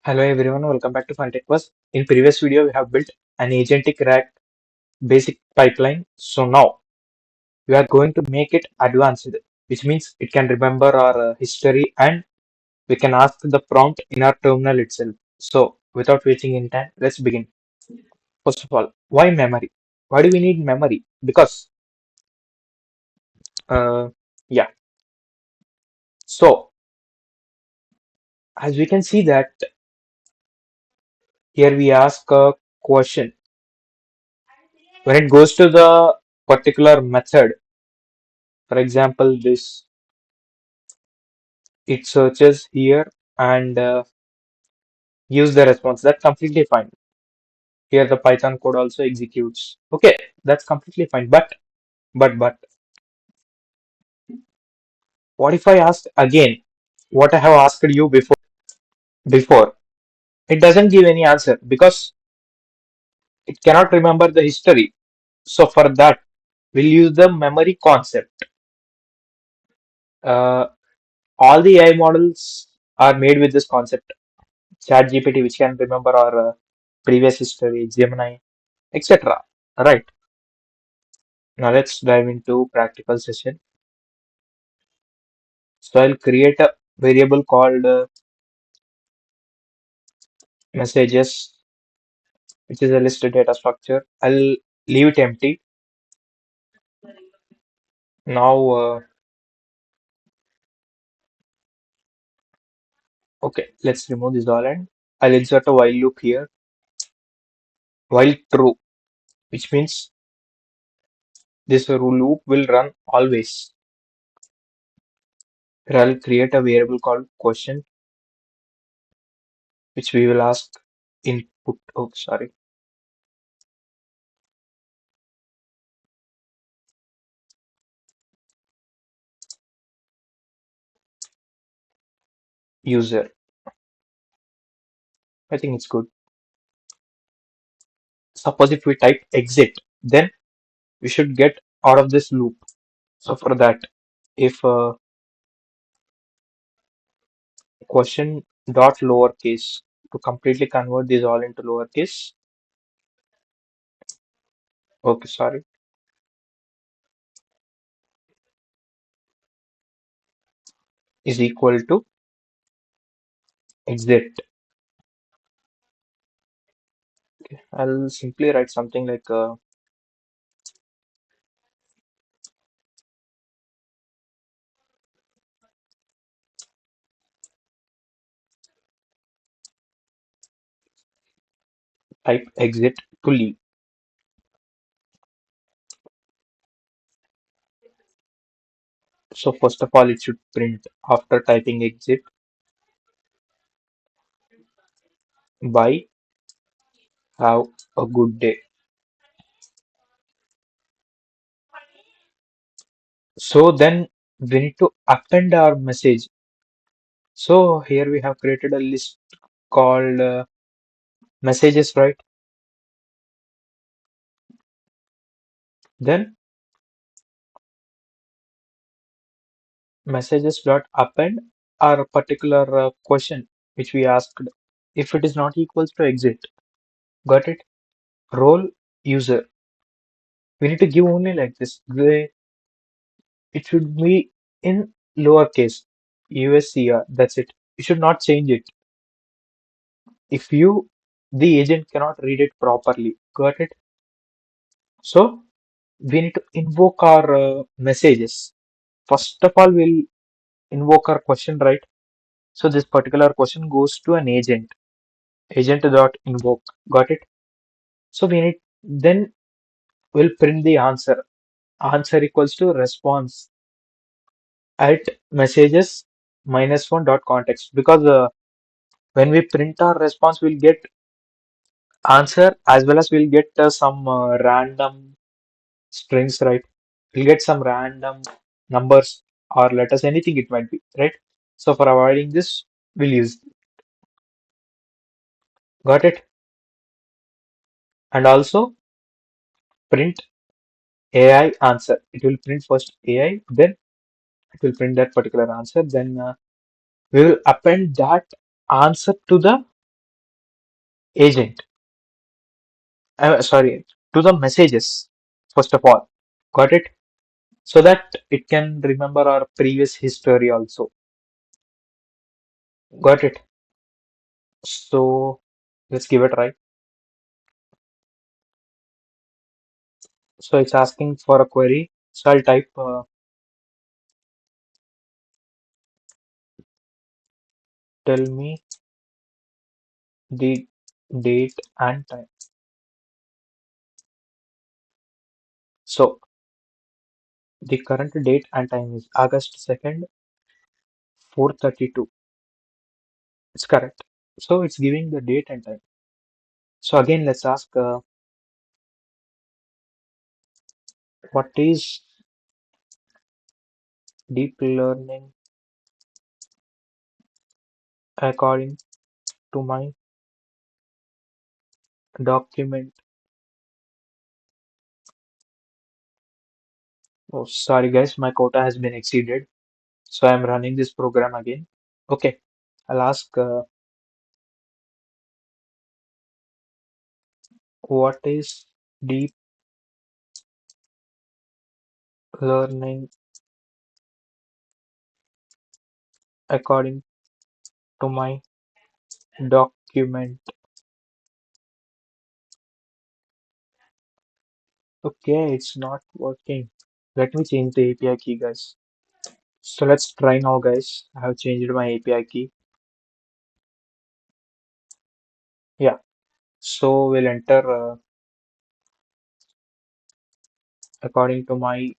Hello everyone, welcome back to Funtech Was. In previous video, we have built an agentic RAG basic pipeline. So now we are going to make it advanced, which means it can remember our history and we can ask the prompt in our terminal itself. So without wasting any time, let's begin. First of all, why memory? Why do we need memory? Because uh, yeah. So as we can see that here we ask a question. When it goes to the particular method, for example, this it searches here and gives the response. That's completely fine. Here the Python code also executes. Okay, that's completely fine. But what if I ask again what I have asked you before? It doesn't give any answer because it cannot remember the history. So for that, we'll use the memory concept. Uh, all the AI models are made with this concept. ChatGPT, which can remember our previous history, Gemini, etc. Right. Now let's dive into practical session. So I'll create a variable called messages, which is a list data structure. I'll leave it empty. Now, okay, let's remove this all and I'll insert a while loop here. While true, which means this loop will run always. Here I'll create a variable called question, which we will ask input. Oh, sorry, user. I think it's good. Suppose if we type exit, then we should get out of this loop. So for that, if question dot lowercase to completely convert these all into lowercase. Okay, sorry, is equal to exit. Okay, I'll simply write something like type exit to leave. So first of all, it should print after typing exit by have a good day. So then we need to append our message. So here we have created a list called messages, right? Then messages dot append our particular question which we asked if it is not equals to exit. Got it? Role user. We need to give only like this. It should be in lowercase USCR. That's it. You should not change it. If you, the agent cannot read it properly. Got it? So we need to invoke our messages. First of all, we'll invoke our question, right? So this particular question goes to an agent. Agent dot invoke. Got it? So we need then we'll print the answer. Answer equals to response at messages minus one dot context because when we print our response, we'll get answer as well as we'll get some random strings, right? We'll get some random numbers or letters, anything it might be, right? So for avoiding this, we'll use got it, and also print AI answer. It will print first AI, then it will print that particular answer. Then we will append that answer to the agent, sorry, to the messages, first of all. Got it? So that it can remember our previous history also. Got it? So let's give it a try. So it's asking for a query. So I'll type tell me the date and time. So the current date and time is August 2nd, 4:32. It's correct. So it's giving the date and time. So again, let's ask what is deep learning according to my document. Oh, sorry guys, my quota has been exceeded. So I'm running this program again. Okay, I'll ask what is deep learning according to my document. Okay, it's not working. Let me change the API key, guys. So let's try now, guys. I have changed my API key. Yeah. So we'll enter according to my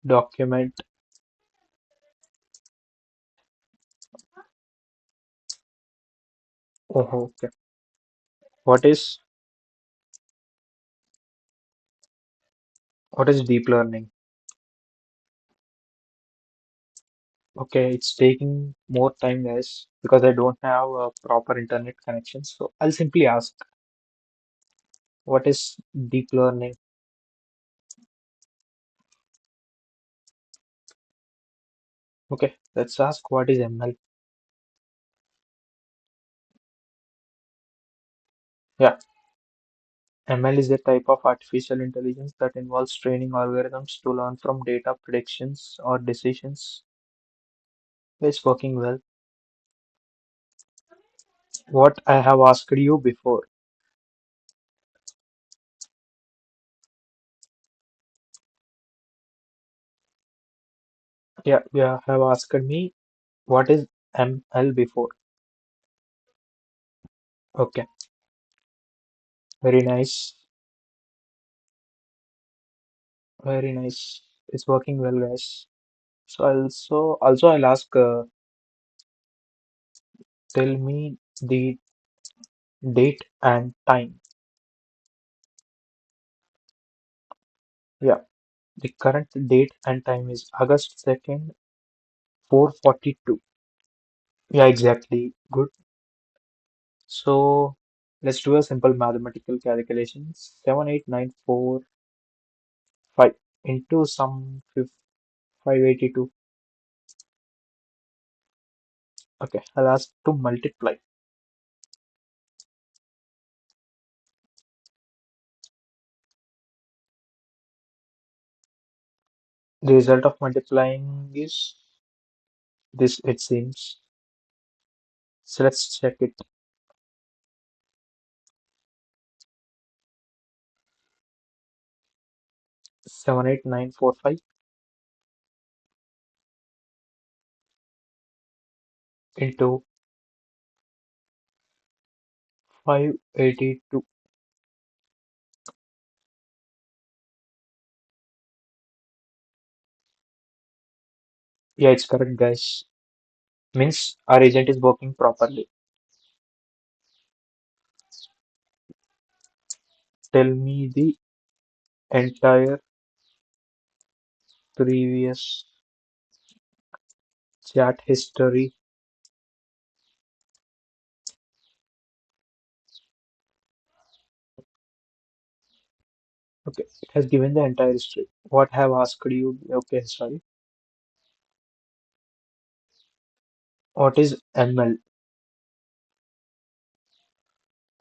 document. Oh, okay. What is deep learning? Okay, it's taking more time, guys, because I don't have a proper internet connection. So I'll simply ask, what is deep learning? Okay, let's ask what is ML. Yeah, ML is a type of artificial intelligence that involves training algorithms to learn from data, predictions, or decisions. It's working well. What I have asked you before. Yeah, yeah, have asked me what is ML before. Okay, very nice, very nice. It's working well, guys. So also I'll ask, tell me the date and time. Yeah, the current date and time is August 2nd, 4:42. Yeah, exactly. Good. So let's do a simple mathematical calculation. 78945 into some 582. Okay, I'll ask to multiply. The result of multiplying is this, it seems. So let's check it. 78945 into 582. Yeah, it's correct, guys. Means our agent is working properly. Tell me the entire previous chat history. Okay, it has given the entire history. What have asked you? Okay, sorry. What is ML?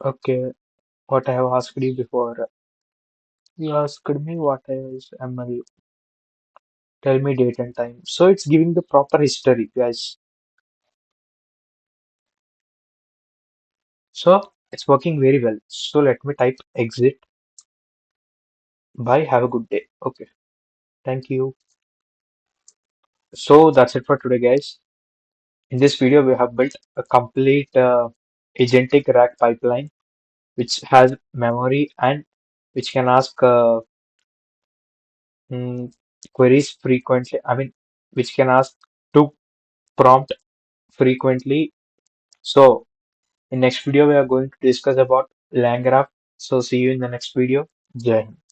Okay, what I have asked you before. You asked me what is ML. Tell me date and time. So it's giving the proper history, guys. So it's working very well. So let me type exit. Bye. Have a good day. Okay. Thank you. So that's it for today, guys. In this video, we have built a complete agentic RAG pipeline which has memory and which can ask mm, queries frequently. I mean, which can ask to prompt frequently. So in next video, we are going to discuss about LangGraph. So see you in the next video. Jai Hind.